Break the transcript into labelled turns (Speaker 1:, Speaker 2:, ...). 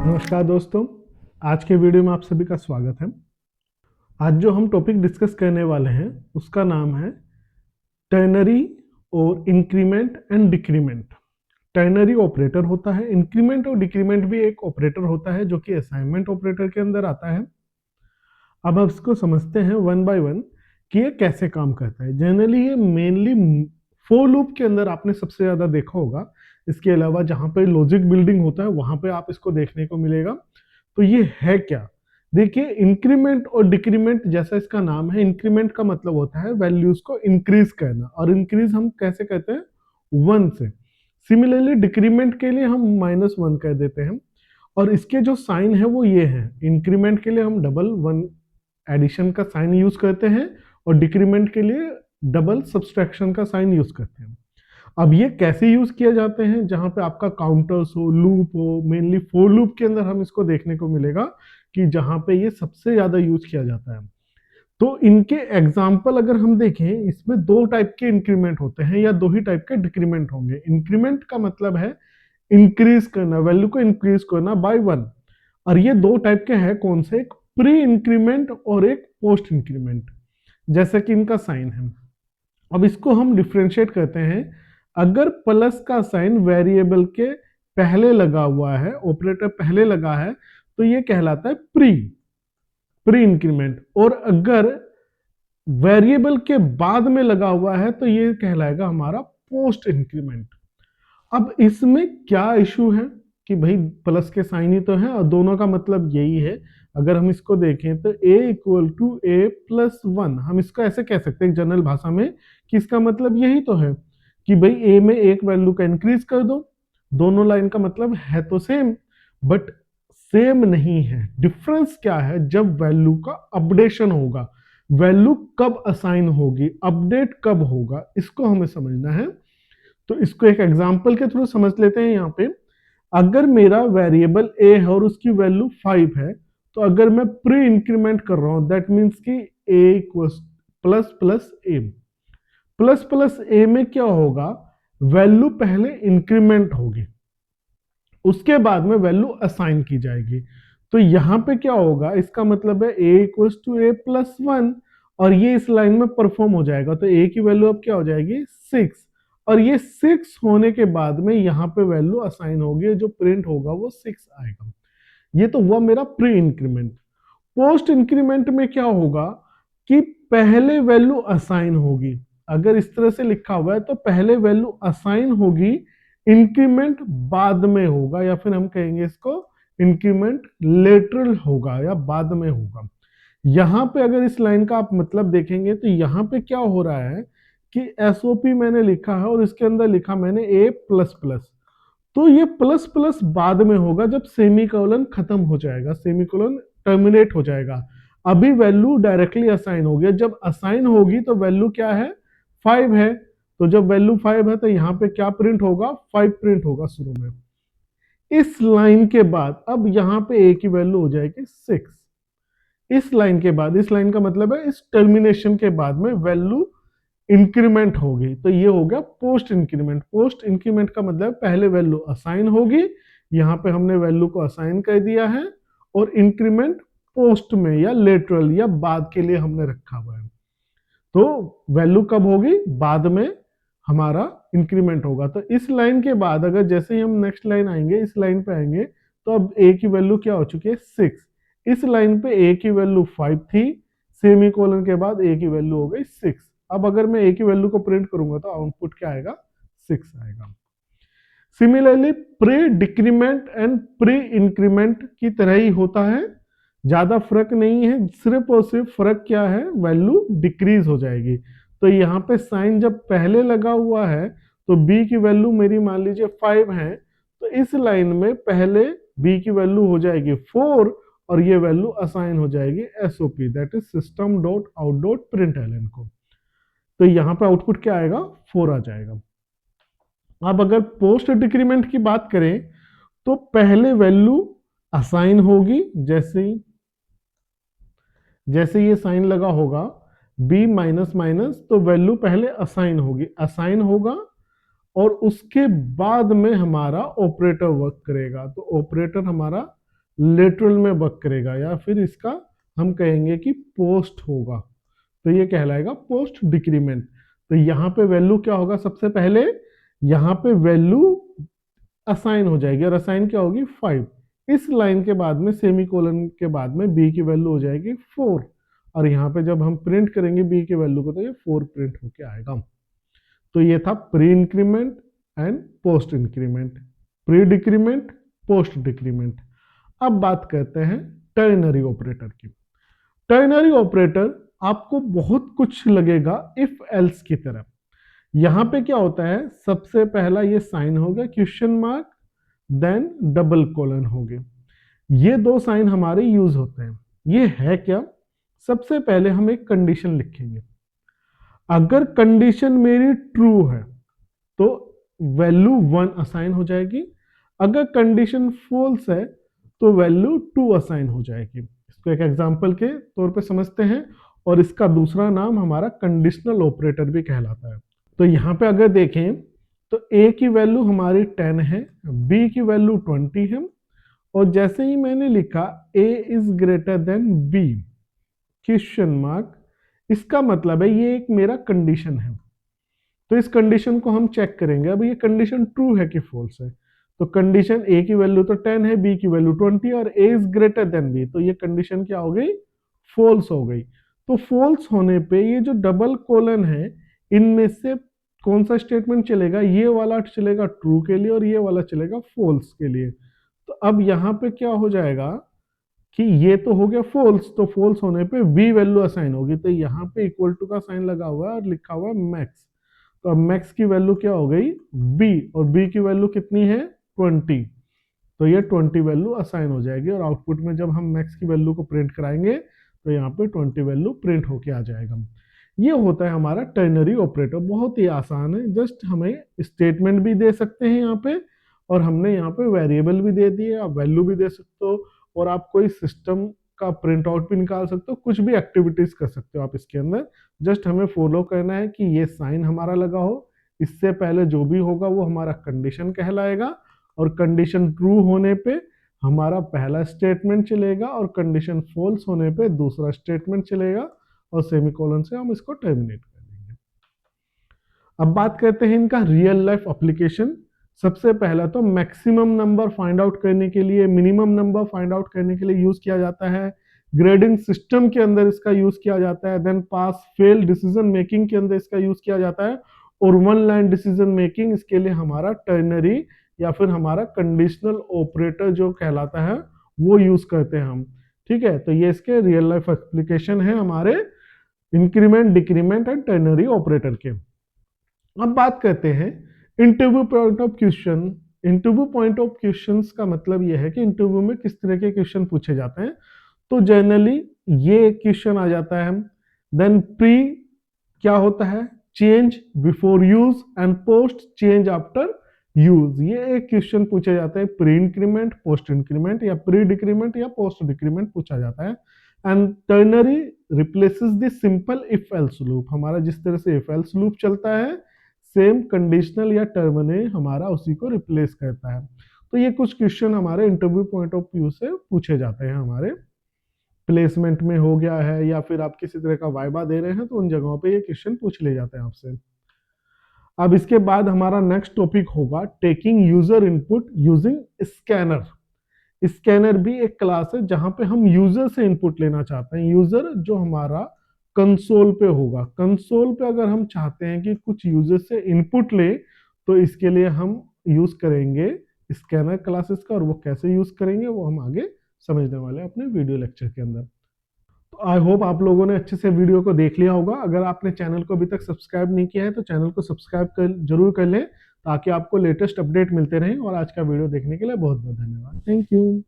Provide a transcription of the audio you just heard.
Speaker 1: नमस्कार दोस्तों, आज के वीडियो में आप सभी का स्वागत है। आज जो हम टॉपिक डिस्कस करने वाले हैं उसका नाम है टर्नरी और increment and decrement. Ternary operator होता है, इंक्रीमेंट और डिक्रीमेंट भी एक ऑपरेटर होता है जो कि असाइनमेंट ऑपरेटर के अंदर आता है। अब हम इसको समझते हैं वन बाय वन कि ये कैसे काम करता है। जनरली ये मेनली फॉर लूप के अंदर आपने सबसे ज़्यादा देखा होगा। इसके अलावा जहाँ पे लॉजिक बिल्डिंग होता है वहाँ पे आप इसको देखने को मिलेगा। तो ये है क्या? देखिए, इंक्रीमेंट और डिक्रीमेंट जैसा इसका नाम है, इंक्रीमेंट का मतलब होता है वैल्यूज को इंक्रीज करना, और इंक्रीज हम कैसे कहते हैं? 1 से। सिमिलरली डिक्रीमेंट के लिए हम -1 कह देते हैं, और इसके जो साइन है वो ये है। इंक्रीमेंट के लिए हम डबल 1 एडिशन का साइन यूज करते हैं और डिक्रीमेंट के लिए डबल सब्सट्रैक्शन का साइन यूज करते हैं। अब ये कैसे यूज किए जाते हैं? जहां पे आपका काउंटर्स हो, लूप हो, मेनली फॉर लूप के अंदर हम इसको देखने को मिलेगा कि जहां पे ये सबसे ज्यादा यूज किया जाता है। तो इनके एग्जाम्पल अगर हम देखें, इसमें 2 टाइप के इंक्रीमेंट होते हैं या 2 ही टाइप के डिक्रीमेंट होंगे। इंक्रीमेंट का मतलब है इंक्रीज करना, वैल्यू को इंक्रीज करना बाय 1, और ये 2 टाइप के हैं। कौन से? एक प्री इंक्रीमेंट और एक पोस्ट इंक्रीमेंट, जैसे कि इनका साइन है। अब इसको हम डिफ्रेंशिएट करते हैं। अगर प्लस का साइन वेरिएबल के पहले लगा हुआ है, ऑपरेटर पहले लगा है, तो ये कहलाता है प्री इंक्रीमेंट, और अगर वेरिएबल के बाद में लगा हुआ है तो ये कहलाएगा हमारा पोस्ट इंक्रीमेंट। अब इसमें क्या इशू है कि भाई प्लस के साइन ही तो है और दोनों का मतलब यही है। अगर हम इसको देखें तो a equal to a plus 1, हम इसको ऐसे कह सकते हैं जनरल भाषा में कि इसका मतलब यही तो है कि भाई a में एक वैल्यू का इंक्रीज कर दो। दोनों लाइन का मतलब है तो सेम, बट सेम नहीं है। डिफरेंस क्या है? जब वैल्यू का अपडेशन होगा, वैल्यू कब असाइन होगी, अपडेट कब होगा, इसको हमें समझना है। तो इसको एक एग्जांपल के थ्रू समझ लेते हैं। यहाँ पे अगर मेरा वेरिएबल a है और उसकी वैल्यू 5 है, तो अगर मैं प्री इंक्रीमेंट कर रहा हूं, दैट मीन्स कि a equals plus plus a। Plus plus a में क्या होगा? वैल्यू पहले इंक्रीमेंट होगी, उसके बाद में वैल्यू असाइन की जाएगी। तो यहां पे क्या होगा? इसका मतलब है a equals to a plus 1, और ये इस लाइन में परफॉर्म हो जाएगा। तो a की वैल्यू अब क्या हो जाएगी? 6, और ये 6 होने के बाद में यहाँ पे वैल्यू असाइन होगी, जो प्रिंट होगा वो 6 आएगा। ये तो हुआ मेरा प्री इंक्रीमेंट। पोस्ट इंक्रीमेंट में क्या होगा कि पहले वैल्यू असाइन होगी। अगर इस तरह से लिखा हुआ है तो पहले वैल्यू असाइन होगी, इंक्रीमेंट बाद में होगा, या फिर हम कहेंगे इसको इंक्रीमेंट लेटरल होगा या बाद में होगा। यहां पे अगर इस लाइन का आप मतलब देखेंगे तो यहां पे क्या हो रहा है कि एसओपी मैंने लिखा है और इसके अंदर लिखा मैंने ए प्लस प्लस। तो ये प्लस प्लस बाद में होगा जब सेमीकोलन खत्म हो जाएगा, सेमीकोलन टर्मिनेट हो जाएगा। अभी वैल्यू डायरेक्टली असाइन हो गया। जब असाइन होगी तो वैल्यू क्या है? 5 है। तो जब वैल्यू 5 है तो यहाँ पे क्या प्रिंट होगा? 5 प्रिंट होगा शुरू में। इस लाइन के बाद अब यहाँ पे a की वैल्यू हो जाएगी 6। इस लाइन के बाद, इस लाइन का मतलब है इस टर्मिनेशन के बाद में वैल्यू इंक्रीमेंट होगी, तो ये हो गया पोस्ट इंक्रीमेंट। पोस्ट इंक्रीमेंट का मतलब पहले वैल्यू असाइन होगी, यहाँ पे हमने वैल्यू को असाइन कर दिया है, और इंक्रीमेंट पोस्ट में या लेटरल या बाद के लिए हमने रखा हुआ है। तो वैल्यू कब होगी? बाद में हमारा इंक्रीमेंट होगा। तो इस लाइन के बाद अगर जैसे ही हम नेक्स्ट लाइन आएंगे, इस लाइन पे आएंगे, तो अब a की वैल्यू क्या हो चुकी है? 6। इस लाइन पे a की वैल्यू 5 थी, सेमी कोलन के बाद a की वैल्यू हो गई 6। अब अगर मैं a की वैल्यू को प्रिंट करूंगा तो आउटपुट क्या आएगा? 6 आएगा। Similarly pre decrement and pre increment की तरह ही होता है, ज्यादा फर्क नहीं है। सिर्फ और सिर्फ फर्क क्या है? वैल्यू डिक्रीज हो जाएगी। तो यहाँ पे साइन जब पहले लगा हुआ है तो b की वैल्यू मेरी मान लीजिए 5 है, तो इस लाइन में पहले b की वैल्यू हो जाएगी 4, और ये वैल्यू असाइन हो जाएगी SOP, that is system dot out dot println को। तो यहाँ पे आउटपुट क्या आएगा? 4 आ जाएगा। अब अगर पोस्ट डिक्रीमेंट की बात करें तो पहले वैल्यू असाइन होगी, जैसे ये साइन लगा होगा b माइनस माइनस, तो वैल्यू पहले असाइन होगी, असाइन होगा, और उसके बाद में हमारा ऑपरेटर वर्क करेगा। तो ऑपरेटर हमारा लेटरल में वर्क करेगा, या फिर इसका हम कहेंगे कि पोस्ट होगा, तो ये कहलाएगा पोस्ट डिक्रीमेंट। तो यहाँ पे वैल्यू क्या होगा, सबसे पहले यहाँ पे वैल्यू असाइन हो जाएगी, और असाइन क्या होगी 5। इस लाइन के बाद में सेमीकोलन के बाद में बी की वैल्यू हो जाएगी 4, और यहाँ पे जब हम प्रिंट करेंगे बी की वैल्यू को तो ये 4 प्रिंट होके आएगा। तो ये था pre increment and post increment, pre decrement, post decrement. अब बात करते हैं टर्नरी ऑपरेटर की। टर्नरी ऑपरेटर आपको बहुत कुछ लगेगा इफ एल्स की तरह। यहां पे क्या होता है, सबसे पहला ये साइन हो गया question mark, then double colon हो गए, ये दो साइन हमारे यूज होते हैं। ये है क्या, सबसे पहले हम एक कंडीशन लिखेंगे। अगर कंडीशन मेरी ट्रू है तो वैल्यू 1 असाइन हो जाएगी, अगर कंडीशन फॉल्स है तो वैल्यू 2 असाइन हो जाएगी। इसको एक एग्जांपल के तौर पे समझते हैं, और इसका दूसरा नाम हमारा कंडीशनल ऑपरेटर भी कहलाता है। तो यहाँ पे अगर देखें तो a की वैल्यू हमारी 10 है, b की वैल्यू 20 है, और जैसे ही मैंने लिखा a is greater than b question mark, इसका मतलब है ये एक मेरा कंडीशन है। तो इस कंडीशन को हम चेक करेंगे, अब ये कंडीशन ट्रू है कि फॉल्स है। तो कंडीशन a की वैल्यू तो 10 है, b की वैल्यू 20 और a is greater than b, तो ये कंडीशन क्या हो गई, फॉल्स हो गई। तो फॉल्स होने पे ये जो डबल कोलन है इनमें से कौन सा स्टेटमेंट चलेगा, ये वाला चलेगा ट्रू के लिए और ये वाला चलेगा फॉल्स के लिए। तो अब यहाँ पे क्या हो जाएगा कि ये तो हो गया फॉल्स, तो फॉल्स होने पे b वैल्यू असाइन होगी, तो यहाँ पे इक्वल टू का साइन लगा हुआ है और लिखा हुआ है मैक्स। तो अब मैक्स की वैल्यू क्या हो गई b, और b की वैल्यू कितनी है 20, तो ये 20 वैल्यू असाइन हो जाएगी, और आउटपुट में जब हम मैक्स की वैल्यू को प्रिंट कराएंगे तो यहाँ पे 20 वैल्यू प्रिंट होके आ जाएगा। ये होता है हमारा टर्नरी ऑपरेटर, बहुत ही आसान है, जस्ट हमें स्टेटमेंट भी दे सकते हैं यहाँ पे, और हमने यहाँ पे वेरिएबल भी दे दिए, आप वैल्यू भी दे सकते हो, और आप कोई सिस्टम का प्रिंट आउट भी निकाल सकते हो, कुछ भी एक्टिविटीज कर सकते हो आप इसके अंदर। जस्ट हमें फॉलो करना है कि ये साइन हमारा लगा हो, इससे पहले जो भी होगा वो हमारा कंडीशन कहलाएगा, और कंडीशन ट्रू होने पे हमारा पहला स्टेटमेंट चलेगा, और कंडीशन फॉल्स होने पे दूसरा स्टेटमेंट चलेगा, और सेमीकोलन से हम इसको टर्मिनेट कर देंगे। अब बात करते हैं इनका रियल लाइफ एप्लीकेशन। सबसे पहला तो मैक्सिमम नंबर फाइंड आउट करने के लिए, मिनिमम नंबर फाइंड आउट करने के लिए यूज किया जाता है। ग्रेडिंग सिस्टम के अंदर इसका यूज किया जाता है। Then pass fail decision making के अंदर इसका यूज किया जाता है, और वन लाइन डिसीजन मेकिंग इसके लिए हमारा टर्नरी या फिर हमारा कंडीशनल ऑपरेटर जो कहलाता है वो यूज करते हैं हम। ठीक है, तो ये इसके रियल लाइफ एप्लीकेशन है हमारे increment, decrement and ternary operator के। अब बात करते हैं interview point of question. Interview point of questions का मतलब यह है कि इंटरव्यू में किस तरह के क्वेश्चन पूछे जाते हैं। तो जनरली ये क्वेश्चन आ जाता है। देन प्री क्या होता है, change before use and post change after use, ये एक क्वेश्चन पूछा जाता है। प्री इंक्रीमेंट, पोस्ट इंक्रीमेंट, या प्री डिक्रीमेंट या पोस्ट डिक्रीमेंट पूछा जाता है। And ternary replaces the simple if else loop, हमारा जिस तरह से इफ एल्स लूप चलता है सेम कंडीशनल या टर्मिने हमारा उसी को रिप्लेस करता है। तो ये कुछ क्वेश्चन हमारे इंटरव्यू पॉइंट ऑफ व्यू से पूछे जाते हैं, हमारे प्लेसमेंट में हो गया है या फिर आप किसी तरह का वाइबा दे रहे हैं तो उन जगहों पे ये क्वेश्चन पूछ ले जाते हैं आपसे। अब इसके बाद हमारा नेक्स्ट टॉपिक होगा taking user input using scanner. Scanner भी एक क्लास है जहां पे हम यूजर से इनपुट लेना चाहते हैं। यूजर जो हमारा कंसोल पे होगा, कंसोल पे अगर हम चाहते हैं कि कुछ यूजर से इनपुट ले तो इसके लिए हम यूज करेंगे स्कैनर क्लासेस का, और वो कैसे यूज करेंगे वो हम आगे समझने वाले हैं अपने वीडियो लेक्चर के अंदर। तो आई होप आप लोगों ने अच्छे से वीडियो को देख लिया होगा। अगर आपने चैनल को अभी तक सब्सक्राइब नहीं किया है तो चैनल को सब्सक्राइब जरूर कर लें ताकि आपको लेटेस्ट अपडेट मिलते रहें। और आज का वीडियो देखने के लिए बहुत बहुत धन्यवाद। Thank you.